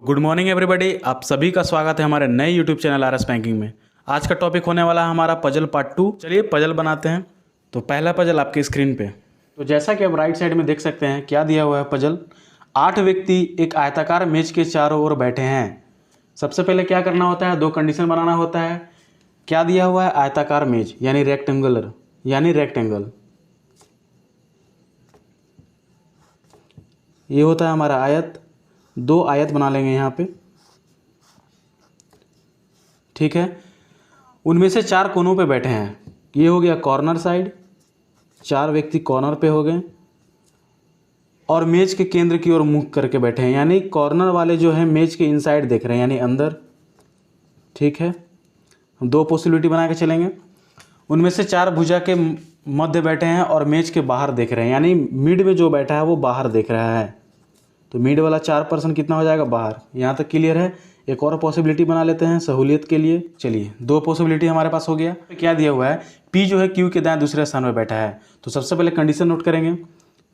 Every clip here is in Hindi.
गुड मॉर्निंग एवरीबॉडी, आप सभी का स्वागत है हमारे नए YouTube channel R S banking में। आज का टॉपिक होने वाला है हमारा पजल पार्ट 2। चलिए पजल बनाते हैं। तो पहला पजल आपके स्क्रीन पे। तो जैसा कि आप राइट साइड में देख सकते हैं क्या दिया हुआ है पजल। 8 व्यक्ति एक आयताकार मेज के चारों ओर बैठे हैं। सबसे पहले क्या करना होता है, 2 कंडीशन बनाना होता है। क्या दिया हुआ है, आयताकार मेज यानी रेक्टेंगुलर यानी रेक्टेंगल। ये होता है हमारा आयत। 2 आयत बना लेंगे यहाँ पे, ठीक है। उनमें से 4 कोनों पे बैठे हैं। ये हो गया कॉर्नर साइड, 4 व्यक्ति कॉर्नर पे हो गए और मेज के केंद्र की ओर मुख करके बैठे हैं, यानी कॉर्नर वाले जो है मेज के इनसाइड देख रहे हैं यानी अंदर, ठीक है। हम 2 पॉसिबिलिटी बना के चलेंगे। उनमें से 4 भुजा के मध्य बैठे हैं और मेज के बाहर देख रहे हैं, यानी मिड में जो बैठा है वो बाहर देख रहा है। तो मिड वाला 4% कितना हो जाएगा, बाहर। यहाँ तक क्लियर है। एक और पॉसिबिलिटी बना लेते हैं सहूलियत के लिए। चलिए 2 पॉसिबिलिटी हमारे पास हो गया। क्या दिया हुआ है, P जो है Q के दाएं दूसरे स्थान पर बैठा है। तो सबसे पहले कंडीशन नोट करेंगे।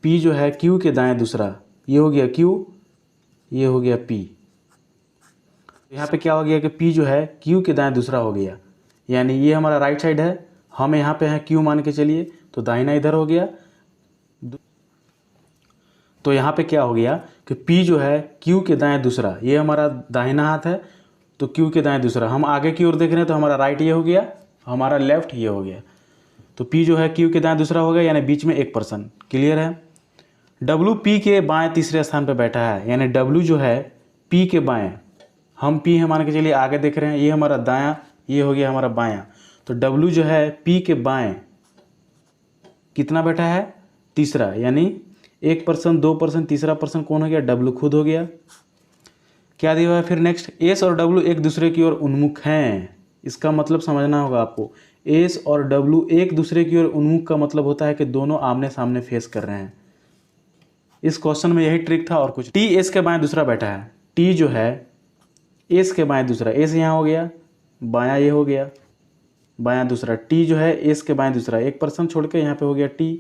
P जो है Q के दाएं दूसरा, ये हो गया Q, ये हो गया P। यहाँ पे क्या हो गया कि P जो है Q के दाएं दूसरा हो गया, यानी ये हमारा राइट साइड है। हम यहाँ पे हैं Q मान के चलिए, तो दाहिना इधर हो गया। तो यहाँ पे क्या हो गया कि P जो है Q के दाएं दूसरा, ये हमारा दाहिना हाथ है, तो Q के दाएं दूसरा। हम आगे की ओर देख रहे हैं तो हमारा राइट ये हो गया, हमारा लेफ्ट ये हो गया। तो P जो है Q के दाएं दूसरा हो गया, यानी बीच में 1%। क्लियर है। W P के बाएं तीसरे स्थान पर बैठा है, यानी W जो है P के बाएं, हम P है मान के चलिए आगे देख रहे हैं, ये हमारा दायां, ये हो गया हमारा बायां। तो W जो है P के बाएं कितना बैठा है, तीसरा, यानी 1%, 2%, तीसरा पर्सन कौन हो गया, W खुद हो गया। क्या दिया हुआ है फिर नेक्स्ट, S और W एक दूसरे की ओर उन्मुख हैं। इसका मतलब समझना होगा आपको। S और W एक दूसरे की ओर उन्मुख का मतलब होता है कि दोनों आमने सामने फेस कर रहे हैं। इस क्वेश्चन में यही ट्रिक था और कुछ। T S के बाएं दूसरा बैठा है। T जो है S के बाएं दूसरा, S यहाँ हो गया, बायां ये हो गया, बायां दूसरा। T जो है S के बाएं दूसरा, 1% छोड़ के यहाँ पे हो गया T।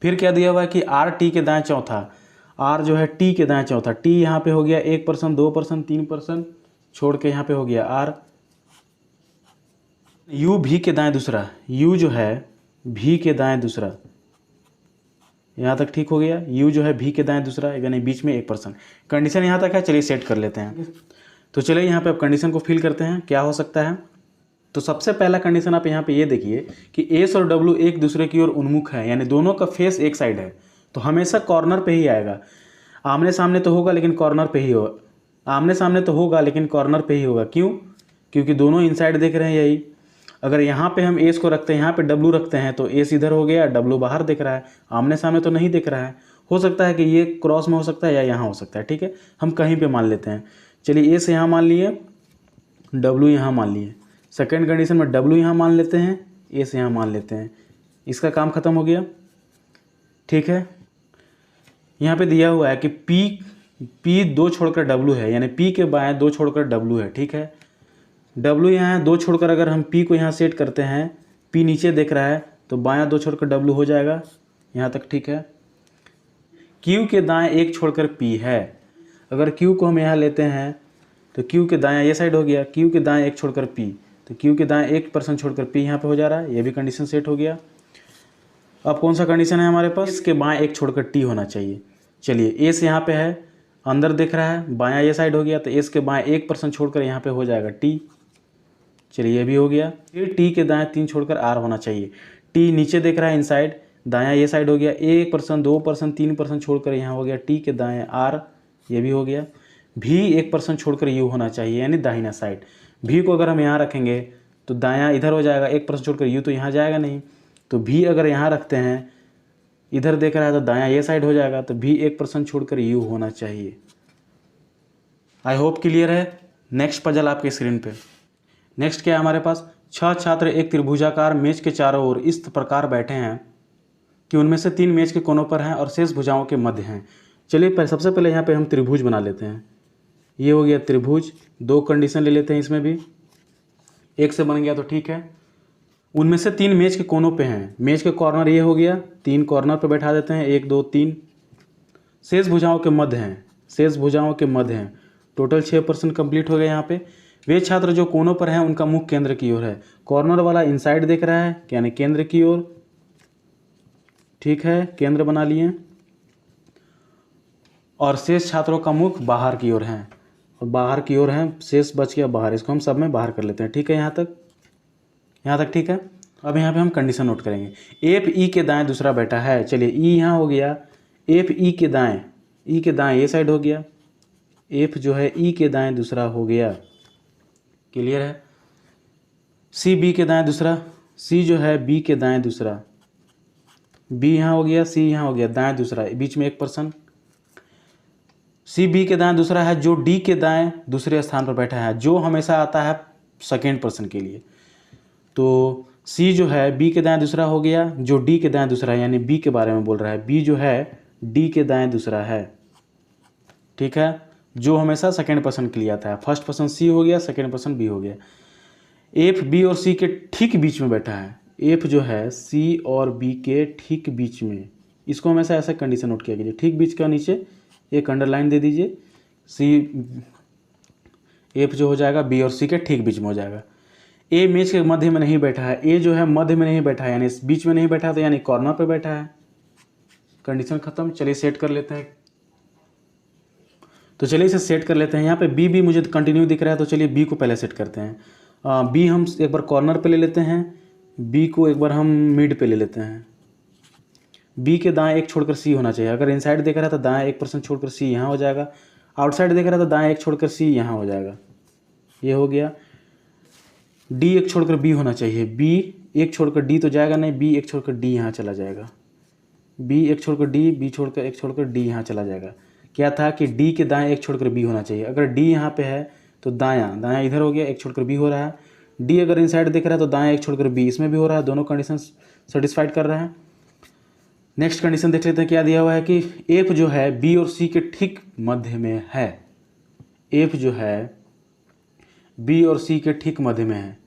फिर क्या दिया हुआ है कि R T के दाएं चौथा, R जो है T के दाएं चौथा, T यहाँ पे हो गया 1%, 2%, 3% छोड़ के यहाँ पे हो गया R। U V के दाएं दूसरा, U जो है V के दाएं दूसरा, यहाँ तक ठीक हो गया। U जो है V के दाएं दूसरा, यानी बीच में 1%। कंडीशन यहाँ तक है, चलिए सेट कर लेते हैं। तो चलिए यहाँ पे अब कंडीशन को फिल करते हैं, क्या हो सकता है। तो सबसे पहला कंडीशन आप यहाँ पे ये देखिए कि S और W एक दूसरे की ओर उन्मुख है, यानी दोनों का फेस एक साइड है, तो हमेशा कॉर्नर पे ही आएगा। आमने सामने तो होगा लेकिन कॉर्नर पे ही होगा। आमने सामने तो होगा लेकिन कॉर्नर पे ही होगा। क्यों? क्योंकि दोनों इनसाइड देख रहे हैं यही। अगर यहाँ पे हम S को रखते हैं, यहाँ पे W रखते हैं, तो S इधर हो गया, W बाहर दिख रहा है, आमने सामने तो नहीं दिख रहा है। हो सकता है कि ये क्रॉस में हो सकता है या यहाँ हो सकता है, ठीक है। हम कहीं पे मान लेते हैं। चलिए S यहाँ मान लिए, W यहाँ मान लिए। सेकेंड कंडीशन में W यहाँ मान लेते हैं, S यहाँ मान लेते हैं। इसका काम खत्म हो गया, ठीक है। यहाँ पे दिया हुआ है कि P 2 छोड़कर W है, यानी P के बाएं 2 छोड़कर W है, ठीक है। W यहाँ है 2 छोड़कर, अगर हम P को यहाँ सेट करते हैं, P नीचे देख रहा है, तो बायां 2 छोड़कर W हो जाएगा। यहाँ तक ठीक है। Q के दाएं 1 छोड़कर P है। अगर Q को हम यहाँ लेते हैं तो Q के दाएं ये साइड हो गया, Q के दाएं 1 छोड़कर P, तो Q के दाएं 1% छोड़कर P यहाँ पे हो जा रहा है। ये भी कंडीशन सेट हो गया। अब कौन सा कंडीशन है हमारे पास, इसके बाएं 1 छोड़कर T होना चाहिए। चलिए S यहाँ पे है, अंदर दिख रहा है, बायां ये साइड हो गया, तो S के बाएं 1% छोड़कर यहाँ पे हो जाएगा T। चलिए ये भी हो गया। फिर T के दाएं 3 छोड़कर R होना चाहिए। T नीचे देख रहा है इनसाइड, दायां ये साइड हो गया, 1%, 2%, 3% छोड़कर यहाँ हो गया T के दाएं R, ये भी हो गया। भी 1% छोड़कर U होना चाहिए, यानी दाहिना साइड। भी को अगर हम यहाँ रखेंगे तो दायां इधर हो जाएगा, 1% छोड़कर U तो यहाँ जाएगा नहीं। तो भी अगर यहाँ रखते हैं, इधर देख रहा है तो दायां ये साइड हो जाएगा, तो भी 1% छोड़कर U होना चाहिए। आई होप क्लियर है। नेक्स्ट पजल आपके स्क्रीन पे। नेक्स्ट क्या है हमारे पास, 6 छात्र एक त्रिभुजाकार मेज के चारों ओर इस प्रकार बैठे हैं कि उनमें से 3 मेज के कोनों पर हैं और शेष भुजाओं के मध्य हैं। चलिए सबसे पहले यहाँ पे हम त्रिभुज बना लेते हैं। ये हो गया त्रिभुज। 2 कंडीशन ले लेते हैं इसमें भी, एक से बन गया तो ठीक है। उनमें से 3 मेज के कोनों पे हैं। मेज के कॉर्नर ये हो गया, 3 कॉर्नर पे बैठा देते हैं, 1 2 3। शेष भुजाओं के मध्य हैं। शेष भुजाओं के मध्य हैं। टोटल 6% कंप्लीट हो गया यहाँ पे। वे छात्र जो कोनों पर हैं उनका मुख केंद्र की ओर है। कॉर्नर वाला इनसाइड देख रहा है यानी केंद्र की ओर, ठीक है, केंद्र बना लिए। और शेष छात्रों का मुख बाहर की ओर है, और बाहर की ओर है, शेष बच गया बाहर, इसको हम सब में बाहर कर लेते हैं, ठीक है। यहाँ तक ठीक है। अब यहाँ पे हम कंडीशन नोट करेंगे। एफ ई के दाएं दूसरा बैठा है, चलिए ई यहाँ हो गया, एफ ई के दाएं ये साइड हो गया, एफ जो है ई के दाएं दूसरा हो गया, क्लियर है। सी बी के दाएं दूसरा, सी जो है बी के दाएं दूसरा, बी यहाँ हो गया, सी यहाँ हो गया, दाएं दूसरा, बीच में 1%। सी बी के दाएं दूसरा है जो डी के दाएं दूसरे स्थान पर बैठा है, जो हमेशा आता है सेकेंड पर्सन के लिए। तो सी जो है बी के दाएं दूसरा हो गया, जो डी के दाएं दूसरा है, यानी बी के बारे में बोल रहा है, बी जो है डी के दाएं दूसरा है, ठीक है, जो हमेशा सेकेंड पर्सन के लिए आता है। फर्स्ट पर्सन सी हो गया, सेकेंड पर्सन बी हो गया। एफ बी और सी के ठीक बीच में बैठा है, एफ जो है सी और बी के ठीक बीच में, इसको हमेशा ऐसा कंडीशन नोट किया कीजिए। ठीक बीच का नीचे एक अंडरलाइन दे दीजिए, सी एफ जो हो जाएगा बी और सी के ठीक बीच में हो जाएगा। ए मेज के मध्य में नहीं बैठा है, ए जो है मध्य में नहीं बैठा है, यानी बीच में नहीं बैठा है, तो यानी कॉर्नर पे बैठा है। कंडीशन खत्म। चलिए सेट कर लेते हैं। तो चलिए इसे सेट कर लेते हैं। यहाँ पे बी भी मुझे कंटिन्यू दिख रहा है, तो चलिए बी को पहले सेट करते हैं। बी हम एक बार कॉर्नर पे ले लेते हैं, बी को एक बार हम मिड पे ले लेते हैं। बी के दाएं एक छोड़कर सी होना चाहिए। अगर इनसाइड देख रहा है तो दाएं 1% छोड़कर सी यहाँ हो जाएगा, आउटसाइड देख रहा है तो दाएं एक छोड़कर सी यहाँ हो जाएगा, ये हो गया। डी एक छोड़कर बी होना चाहिए, बी एक छोड़कर डी तो जाएगा नहीं, बी एक छोड़कर डी यहाँ चला जाएगा, बी एक छोड़कर डी, बी छोड़कर एक छोड़कर डी यहाँ चला जाएगा। क्या था कि डी के दाएं एक छोड़कर बी होना चाहिए। अगर डी यहाँ पे है तो दायां इधर हो गया, एक छोड़कर बी हो रहा है। डी अगर इनसाइड दिख रहा है तो दाएं एक छोड़कर बी इसमें भी हो रहा है। दोनों कंडीशन सेटिस्फाइड कर रहा है। नेक्स्ट कंडीशन देख लेते हैं क्या दिया हुआ है कि एफ जो है बी और सी के ठीक मध्य में है, एफ जो है बी और सी के ठीक मध्य में है।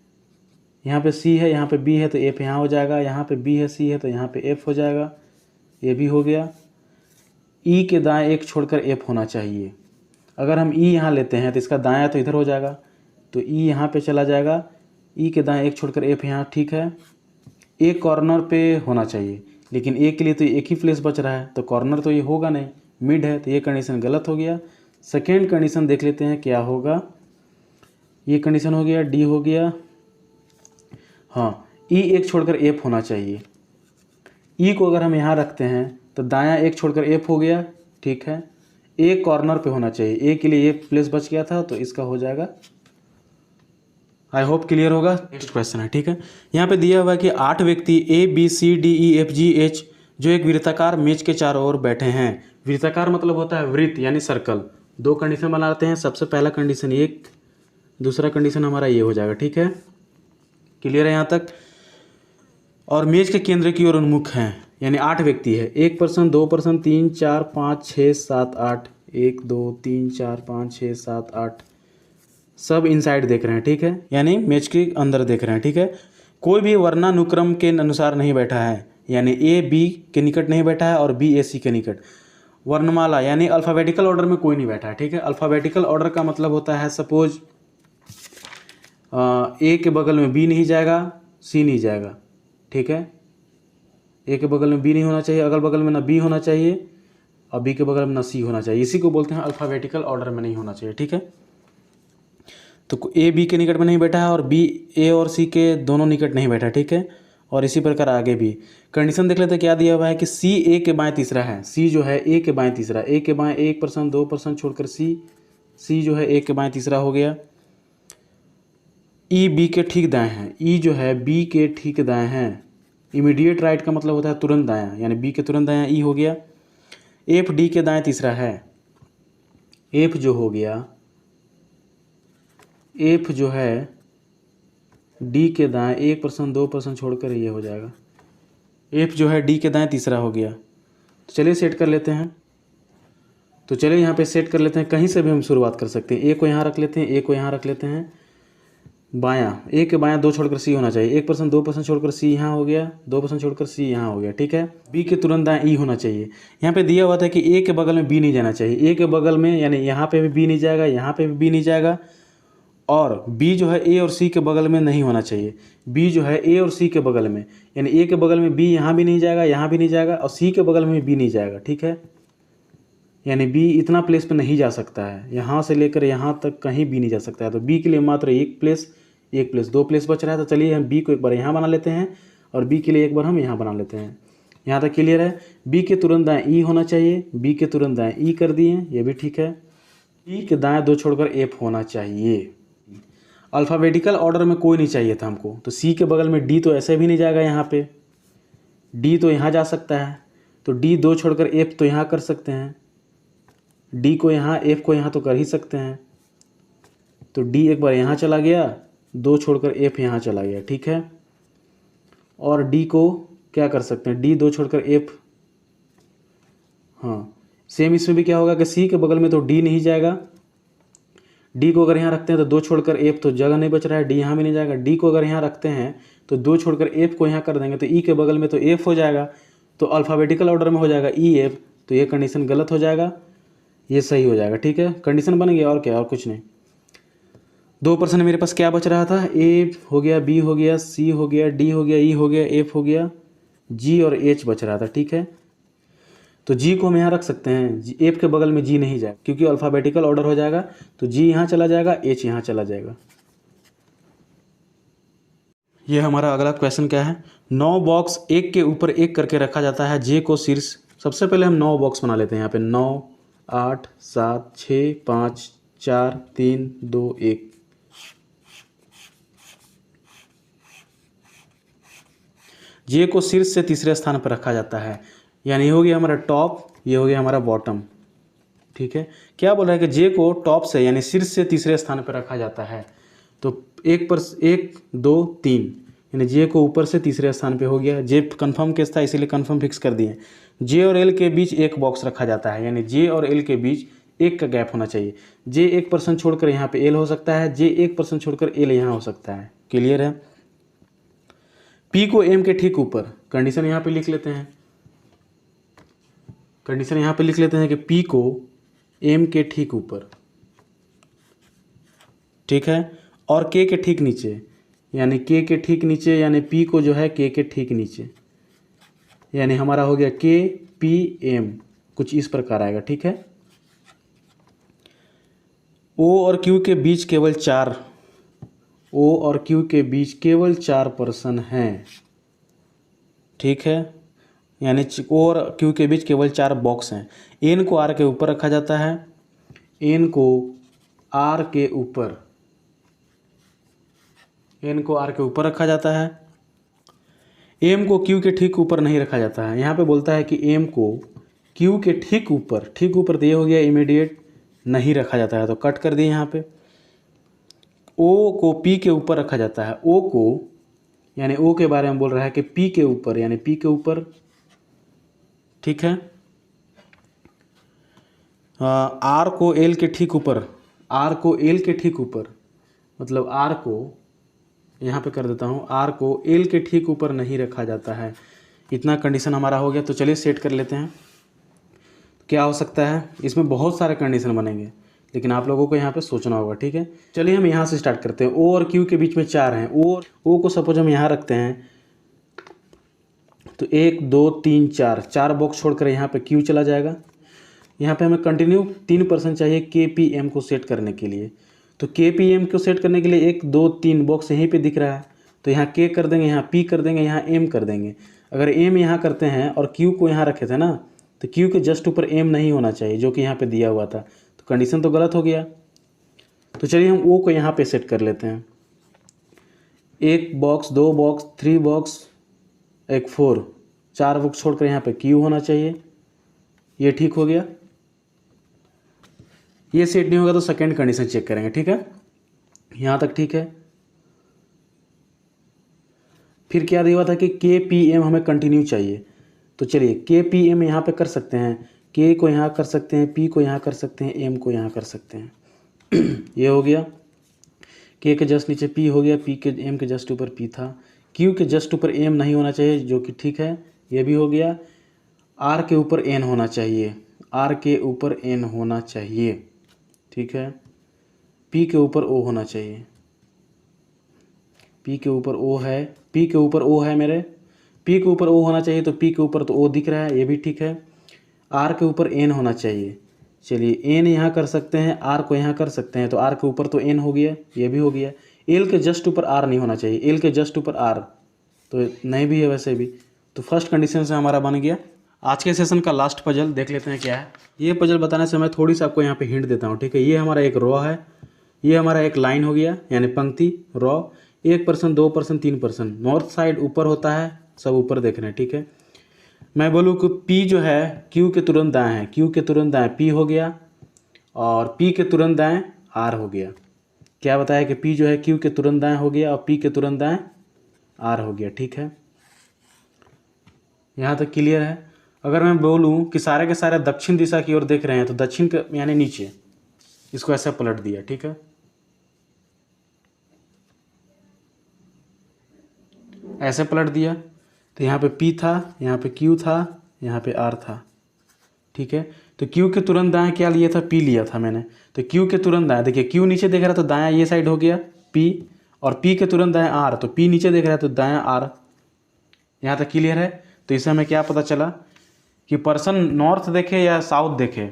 यहाँ पे सी है, यहाँ पे बी है, तो एफ यहाँ हो जाएगा, यहाँ पे बी है, सी है, तो यहाँ पे एफ हो जाएगा, ये भी हो गया। ई के दाएं एक छोड़कर एफ होना चाहिए। अगर हम ई यहाँ लेते हैं तो इसका दायां तो इधर हो जाएगा, तो ई यहाँ पे चला जाएगा, ई के दाएं एक छोड़कर एफ यहाँ, ठीक है। ए कॉर्नर पे होना चाहिए, लेकिन ए के लिए तो एक ही प्लेस बच रहा है, तो कॉर्नर तो ये होगा नहीं, मिड है, तो ये कंडीशन गलत हो गया। सेकेंड कंडीशन देख लेते हैं क्या होगा। ये कंडीशन हो गया, डी हो गया, हाँ, ई एक छोड़कर एफ होना चाहिए। ई को अगर हम यहाँ रखते हैं तो दायां एक छोड़कर एफ हो गया, ठीक है। ए कॉर्नर पे होना चाहिए, ए के लिए ये प्लेस बच गया था, तो इसका हो जाएगा। आई होप क्लियर होगा। नेक्स्ट क्वेश्चन है, ठीक है। यहाँ पे दिया हुआ है कि 8 व्यक्ति A B C D E F G H जो एक वृत्ताकार मेज के चारों ओर बैठे हैं। वृत्ताकार मतलब होता है वृत्त यानी सर्कल। दो कंडीशन बनाते हैं। सबसे पहला कंडीशन एक, दूसरा कंडीशन हमारा ये हो जाएगा, ठीक है। क्लियर है यहाँ तक। और मेज के केंद्र की ओर उन्मुख हैं, यानी 8 व्यक्ति है। 1 पर्सन, 2 पर्सन, 3 4 5 6 7 8, 1 2 3 4 5 6 7 8, सब इनसाइड देख रहे हैं, ठीक है, यानी मेज के अंदर देख रहे हैं, ठीक है। कोई भी वर्णानुक्रम के अनुसार नहीं बैठा है, यानी ए बी के निकट नहीं बैठा है और बी ए सी के निकट। वर्णमाला यानी अल्फ़ाबेटिकल ऑर्डर में कोई नहीं बैठा है, ठीक है। अल्फ़ाबेटिकल ऑर्डर का मतलब होता है सपोज ए के बगल में बी नहीं जाएगा, सी नहीं जाएगा, ठीक है। ए के बगल में बी नहीं होना चाहिए, अगल बगल में ना बी होना चाहिए, और बी के बगल में ना सी होना चाहिए। इसी को बोलते हैं अल्फ़ाबेटिकल ऑर्डर में नहीं होना चाहिए, ठीक है। तो ए बी के निकट में नहीं बैठा है और बी ए और सी के दोनों निकट नहीं बैठा, ठीक है। और इसी प्रकार आगे भी कंडीशन देख लेते हैं क्या दिया हुआ है कि सी ए के बाएं तीसरा है। सी जो है ए के बाएं तीसरा, ए के बाएं 1 पर्सन 2 पर्सन छोड़कर सी जो है ए के बाएं तीसरा हो गया। ई बी के ठीक दाएं हैं, ई जो है बी के ठीक दाएं हैं। इमीडिएट राइट का मतलब होता है तुरंत दायां, यानी बी के तुरंत दायां ई हो गया। एफ डी के दाएं तीसरा है, एफ जो हो गया, एफ जो है डी के दाएं 1 पर्सन 2 पर्सन छोड़कर ये हो जाएगा। एफ जो है डी के दाएं तीसरा हो गया। तो चलिए सेट कर लेते हैं। तो चलिए यहाँ पे सेट कर लेते हैं, कहीं से भी हम शुरुआत कर सकते हैं। ए को यहाँ रख लेते हैं, ए को यहाँ रख लेते हैं, बायां, ए के बायां 2 छोड़कर सी होना चाहिए। 1% 2% छोड़कर सी यहाँ हो गया, 2% छोड़कर सी यहाँ हो गया, ठीक है। बी के तुरंत दाएं ई होना चाहिए। यहाँ पे दिया हुआ था कि ए के बगल में बी नहीं जाना चाहिए। ए के बगल में यानी यहाँ पे भी बी नहीं जाएगा, यहाँ पे भी बी नहीं जाएगा, और बी जो है ए और सी के बगल में नहीं होना चाहिए। बी जो है ए और सी के बगल में, यानी ए के बगल में बी यहाँ भी नहीं जाएगा, यहाँ भी नहीं जाएगा, और सी के बगल में बी नहीं जाएगा, ठीक है। यानी बी इतना प्लेस पे नहीं जा सकता है, यहाँ से लेकर यहाँ तक कहीं बी नहीं जा सकता है। तो बी के लिए मात्र एक प्लेस 2 प्लेस बच रहा है। तो चलिए हम बी को एक बार यहाँ बना लेते हैं और बी के लिए एक बार हम यहाँ बना लेते हैं। यहाँ तक क्लियर है। बी के तुरंत दाएं ई होना चाहिए, बी के तुरंत दाएं ई कर दिए, ये भी ठीक है। बी के दाएं 2 छोड़कर एफ होना चाहिए। अल्फ़ाबेटिकल ऑर्डर में कोई नहीं चाहिए था हमको, तो सी के बगल में डी तो ऐसे भी नहीं जाएगा, यहाँ पे डी तो यहाँ जा सकता है, तो डी 2 छोड़कर एफ तो यहाँ कर सकते हैं, डी को यहाँ एफ को यहाँ तो कर ही सकते हैं। तो डी एक बार यहाँ चला गया, 2 छोड़कर एफ यहाँ चला गया, ठीक है। और डी को क्या कर सकते हैं, डी 2 छोड़कर एफ, हाँ सेम इसमें भी क्या होगा कि सी के बगल में तो डी नहीं जाएगा, डी को अगर यहाँ रखते हैं तो 2 छोड़कर एफ तो जगह नहीं बच रहा है, डी यहाँ भी नहीं जाएगा। डी को अगर यहाँ रखते हैं तो 2 छोड़कर एफ को यहाँ कर देंगे तो ई के बगल में तो एफ हो जाएगा, तो अल्फ़ाबेटिकल ऑर्डर में हो जाएगा ई एफ। तो ये कंडीशन गलत हो जाएगा, ये सही हो जाएगा, ठीक है। कंडीशन बन गया, और क्या, और कुछ नहीं। 2% मेरे पास क्या बच रहा था, ए हो गया, बी हो गया, सी हो गया, डी हो गया, ई हो गया, एफ हो गया, जी और एच बच रहा था, ठीक है। तो जी को हम यहाँ रख सकते हैं, एफ के बगल में जी नहीं जाएगा क्योंकि अल्फ़ाबेटिकल ऑर्डर हो जाएगा, तो जी यहाँ चला जाएगा, एच यहाँ चला जाएगा। ये हमारा अगला क्वेश्चन क्या है, 9 बॉक्स एक के ऊपर एक करके रखा जाता है, जे को शीर्ष। सबसे पहले हम 9 बॉक्स बना लेते हैं। यहाँ पे 9 8 7 6 5 4 3 2 1। जे को शीर्ष से तीसरे स्थान पर रखा जाता है, यानी ये हो गया हमारा टॉप, ये हो गया हमारा बॉटम, ठीक है। क्या बोल रहा है कि जे को टॉप से यानी शीर्ष से तीसरे स्थान पर रखा जाता है, तो 1 2 3 यानी जे को ऊपर से तीसरे स्थान पे हो गया। जे कंफर्म केस था इसीलिए कंफर्म फिक्स कर दिए। जे और एल के बीच एक बॉक्स रखा जाता है, यानी जे और एल के बीच एक का गैप होना चाहिए। जे 1% छोड़कर यहाँ पे एल हो सकता है, जे 1% छोड़कर एल यहाँ हो सकता है, क्लियर है। पी को एम के ठीक ऊपर, कंडीशन यहाँ पे लिख लेते हैं, कंडीशन यहाँ पे लिख लेते हैं कि पी को एम के ठीक ऊपर, ठीक है, और के ठीक नीचे, यानी के ठीक नीचे, यानी पी को जो है के ठीक नीचे, यानी हमारा हो गया के पी एम, कुछ इस प्रकार आएगा, ठीक है। ओ और क्यू के बीच केवल 4, ओ और क्यू के बीच केवल 4 पर्सन हैं, ठीक है, यानी ओ और क्यू के बीच केवल 4 बॉक्स हैं। एन को आर के ऊपर रखा जाता है, एन को आर के ऊपर, एन को आर के ऊपर रखा जाता है। एम को क्यू के ठीक ऊपर नहीं रखा जाता है। यहाँ पे बोलता है कि एम को क्यू के ठीक ऊपर तो ये हो गया इमीडिएट, नहीं रखा जाता है, तो कट कर दिए यहाँ पे। ओ को पी के ऊपर रखा जाता है, ओ को यानी ओ के बारे में बोल रहा है कि पी के ऊपर, यानी पी के ऊपर, ठीक है। आर को एल के ठीक ऊपर, आर को एल के ठीक ऊपर, मतलब आर को यहाँ पे कर देता हूँ, आर को एल के ठीक ऊपर नहीं रखा जाता है। इतना कंडीशन हमारा हो गया, तो चलिए सेट कर लेते हैं। क्या हो सकता है, इसमें बहुत सारे कंडीशन बनेंगे, लेकिन आप लोगों को यहाँ पे सोचना होगा, ठीक है। चलिए हम यहाँ से स्टार्ट करते हैं। ओ और क्यू के बीच में 4 हैं, ओ को सपोज हम यहाँ रखते हैं, तो 1 2 3 4 बॉक्स छोड़कर यहाँ पे क्यू चला जाएगा। यहाँ पे हमें कंटिन्यू 3% चाहिए के पी एम को सेट करने के लिए, तो के पी एम को सेट करने के लिए 1 2 3 बॉक्स यहीं पे दिख रहा है, तो यहाँ के कर देंगे, यहाँ पी कर देंगे, यहाँ एम कर देंगे। अगर एम यहाँ करते हैं और क्यू को यहाँ रखे थे ना, तो क्यू के जस्ट ऊपर एम नहीं होना चाहिए जो कि यहाँ पे दिया हुआ था, तो कंडीशन तो गलत हो गया। तो चलिए हम ओ को यहाँ पे सेट कर लेते हैं। 1 बॉक्स 2 बॉक्स 3 बॉक्स 1 4 बॉक्स छोड़कर यहाँ पे क्यू होना चाहिए, ये ठीक हो गया। ये सेट नहीं होगा तो सेकेंड कंडीशन चेक करेंगे, ठीक है। यहाँ तक ठीक है। फिर क्या दिया हुआ था कि के पी एम हमें कंटिन्यू चाहिए, तो चलिए के पी एम यहाँ पे कर सकते हैं, के को यहाँ कर सकते हैं, पी को यहाँ कर सकते हैं, एम को यहाँ कर सकते हैं। ये हो गया के जस्ट नीचे पी हो गया, पी के एम के जस्ट ऊपर पी था, क्यू के जस्ट ऊपर एम नहीं होना चाहिए जो कि ठीक है, ये भी हो गया। आर के ऊपर एन होना चाहिए, आर के ऊपर एन होना चाहिए, ठीक है। पी के ऊपर ओ होना चाहिए, पी के ऊपर ओ है, पी के ऊपर ओ है मेरे, पी के ऊपर ओ होना चाहिए, तो पी के ऊपर तो ओ दिख रहा है, ये भी ठीक है। आर के ऊपर एन होना चाहिए, चलिए एन यहाँ कर सकते हैं, आर को यहाँ कर सकते हैं, तो आर के ऊपर तो एन हो गया, ये भी हो गया। एल के जस्ट ऊपर आर नहीं होना चाहिए, एल के जस्ट ऊपर आर तो नहीं भी है वैसे भी, तो फर्स्ट कंडीशन से हमारा बन गया। आज के सेशन का लास्ट पजल देख लेते हैं क्या है। ये पजल बताने से मैं थोड़ी सी आपको यहाँ पे हिंट देता हूँ, ठीक है। ये हमारा एक रॉ है, ये हमारा एक लाइन हो गया यानी पंक्ति रॉ, 1%, 2%, 3%, नॉर्थ साइड ऊपर होता है, सब ऊपर देख रहे हैं, ठीक है। मैं बोलूँ कि P जो है Q के तुरंत दाएं है, Q के तुरंत दाएं P हो गया, और P के तुरंत दाएं R हो गया। क्या बताया कि P जो है Q के तुरंत दाएं हो गया और P के तुरंत दाएं R हो गया, ठीक है। यहाँ तक क्लियर है। अगर मैं बोलूँ कि सारे के सारे दक्षिण दिशा की ओर देख रहे हैं, तो दक्षिण के यानी नीचे, इसको ऐसे पलट दिया, ठीक है। ऐसे पलट दिया तो यहाँ पे P था, यहाँ पे Q था, यहाँ पे R था, ठीक है। तो Q के तुरंत दाएं क्या लिया था, P लिया था मैंने, तो Q के तुरंत दाएं, देखिए Q नीचे देख रहा है तो दायां ये साइड हो गया P, और P के तुरंत दाएं R, तो P नीचे देख रहा है तो दायां R। यहाँ तक क्लियर है। तो इससे हमें क्या पता चला कि पर्सन नॉर्थ देखे या साउथ देखे,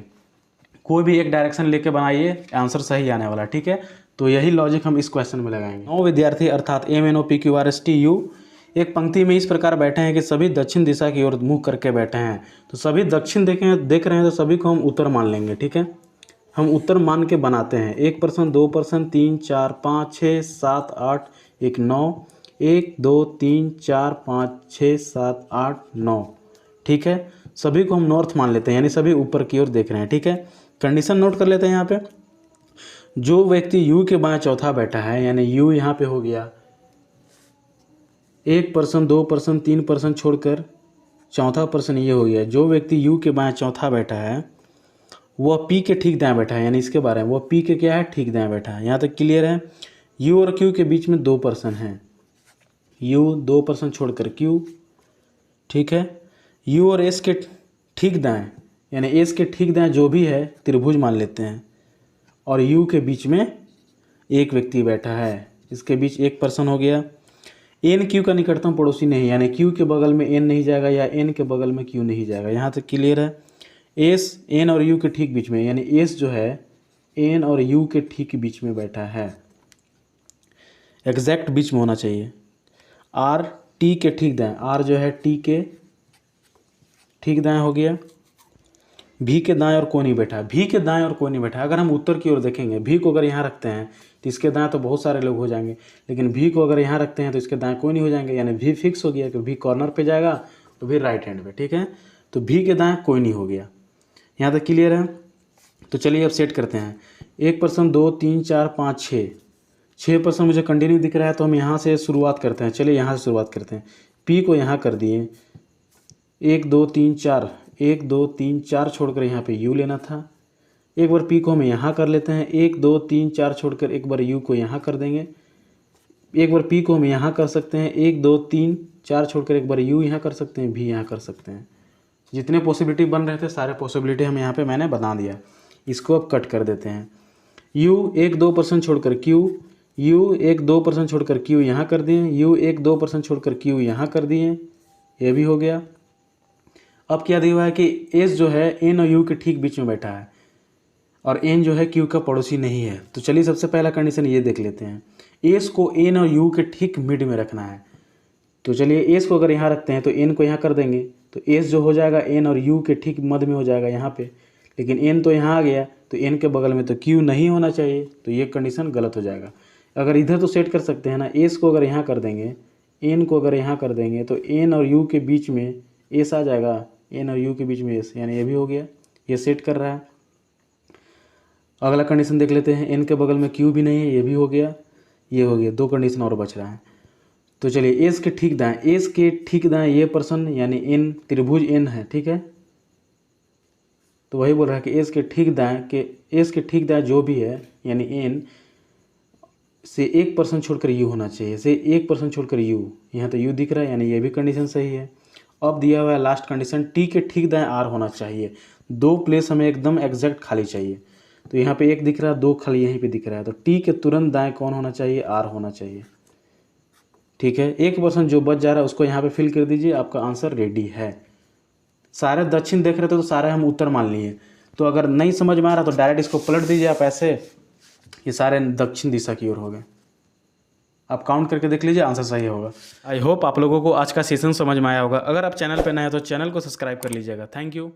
कोई भी एक डायरेक्शन लेके बनाइए, आंसर सही आने वाला, ठीक है। तो यही लॉजिक हम इस क्वेश्चन में लगाएंगे। 9 विद्यार्थी अर्थात MNOPQRSTU एक पंक्ति में इस प्रकार बैठे हैं कि सभी दक्षिण दिशा की ओर मुँह करके बैठे हैं। तो सभी दक्षिण देख रहे हैं तो सभी को हम उत्तर मान लेंगे, ठीक है। हम उत्तर मान के बनाते हैं, 1%, 2%, 3, 4, 5, 6, 7, 8, 1, 9, 1, 2, 3, 4, 5, 6, 7, 8, 9, ठीक है। सभी को हम नॉर्थ मान लेते हैं, यानी सभी ऊपर की ओर देख रहे हैं, ठीक है। कंडीशन नोट कर लेते हैं यहाँ पे। जो व्यक्ति यू के बाएं चौथा बैठा है, यानी यू यहाँ पे हो गया 1%, 2%, 3% छोड़कर चौथा पर्सन ये हो गया। जो व्यक्ति यू के बाएं चौथा बैठा है वह पी के ठीक दाएं बैठा है, यानी इसके बारे में वह पी के क्या है, ठीक दाएं बैठा है। यहाँ तक क्लियर है। यू और क्यू के बीच में 2% है, यू 2% छोड़कर क्यू, ठीक है। यू और एस के ठीक दाएं, यानी एस के ठीक दाएं जो भी है त्रिभुज मान लेते हैं, और यू के बीच में एक व्यक्ति बैठा है, इसके बीच 1% हो गया। एन क्यू का निकटतम पड़ोसी नहीं, यानी क्यू के बगल में एन नहीं जाएगा या एन के बगल में क्यू नहीं जाएगा। यहाँ तक क्लियर है। एस एन और यू के ठीक बीच में, यानी एस जो है एन और यू के ठीक बीच में बैठा है, एग्जैक्ट बीच में होना चाहिए। आर टी के ठीक दाएं, आर जो है टी के ठीक दाएं हो गया। भी के दाएं और कोई नहीं बैठा, भी के दाएं और कोई नहीं बैठा। अगर हम उत्तर की ओर देखेंगे, भी को अगर यहाँ रखते हैं तो इसके दाएं तो बहुत सारे लोग हो जाएंगे, लेकिन भी को अगर यहाँ रखते हैं तो इसके दाएं कोई नहीं हो जाएंगे, यानी भी फिक्स हो गया कि भी कॉर्नर पे जाएगा तो भी राइट हैंड पे, ठीक है। तो भी के दाएं कोई नहीं हो गया। यहाँ तक क्लियर है। तो चलिए अब सेट करते हैं। 1%, 2, 3, 4, 5, 6% मुझे कंटिन्यू दिख रहा है, तो हम यहाँ से शुरुआत करते हैं। चलिए यहाँ से शुरुआत करते हैं। पी को यहाँ कर दिए, 1, 2, 3, 4, 1, 2, 3, 4 छोड़कर यहाँ पे यू लेना था। एक बार पी को हम यहाँ कर लेते हैं, 1, 2, 3, 4 छोड़कर एक बार यू को यहाँ कर देंगे। एक बार पी को हम यहाँ कर सकते हैं, 1, 2, 3, 4 छोड़कर एक बार यू यहाँ कर सकते हैं, भी यहाँ कर सकते हैं। जितने पॉसिबिलिटी बन रहे थे सारे पॉसिबिलिटी हम यहाँ पे मैंने बता दिया। इसको अब कट कर देते हैं। यू 1, 2% छोड़कर क्यू, यू 1, 2% छोड़कर क्यू यहाँ कर दिए, यू 1, 2% छोड़कर क्यू यहाँ कर दिए, ये भी हो गया। अब क्या दिया हुआ है कि एस जो है एन और यू के ठीक बीच में बैठा है, और एन जो है क्यू का पड़ोसी नहीं है। तो चलिए सबसे पहला कंडीशन ये देख लेते हैं। एस को एन और यू के ठीक मिड में रखना है। तो चलिए एस को अगर यहाँ रखते हैं तो एन को यहाँ कर देंगे, तो एस जो हो जाएगा एन और यू के ठीक मध्य में हो जाएगा यहाँ पे। लेकिन एन तो यहाँ आ गया, तो एन के बगल में तो क्यू नहीं होना चाहिए, तो ये कंडीशन गलत हो जाएगा। अगर इधर तो सेट कर सकते हैं ना, एस को अगर यहाँ कर देंगे, एन को अगर यहाँ कर देंगे, तो एन और यू के बीच में एस आ जाएगा, एन और यू के बीच में एस, यानी ये भी हो गया। ये सेट कर रहा है। अगला कंडीशन देख लेते हैं। एन के बगल में क्यू भी नहीं है, ये भी हो गया, ये हो गया। 2 कंडीशन और बच रहा है। तो चलिए एस के ठीक दाएं, एस के ठीक दाएं ये पर्सन यानी एन, त्रिभुज एन है, ठीक है। तो वही बोल रहा है कि एस के ठीक दाएं जो भी है यानी एन, से 1% छोड़कर यू होना चाहिए, से 1% छोड़कर यू, यहाँ तो यू दिख रहा है यानी ये भी कंडीशन सही है। अब दिया हुआ है लास्ट कंडीशन, टी के ठीक दाएं आर होना चाहिए। 2 प्लेस हमें एकदम एग्जैक्ट खाली चाहिए, तो यहाँ पे 1 दिख रहा है, 2 खाली यहीं पे दिख रहा है, तो टी के तुरंत दाएं कौन होना चाहिए, आर होना चाहिए। ठीक है, 1% जो बच जा रहा है उसको यहाँ पे फिल कर दीजिए, आपका आंसर रेडी है। सारे दक्षिण देख रहे थे तो सारे हम उत्तर मान लिए, तो अगर नहीं समझ में आ रहा तो डायरेक्ट इसको पलट दीजिए आप ऐसे, ये सारे दक्षिण दिशा की ओर हो गए। आप काउंट करके देख लीजिए, आंसर सही होगा। आई होप आप लोगों को आज का सेशन समझ में आया होगा। अगर आप चैनल पर नए हैं तो चैनल को सब्सक्राइब कर लीजिएगा। Thank you.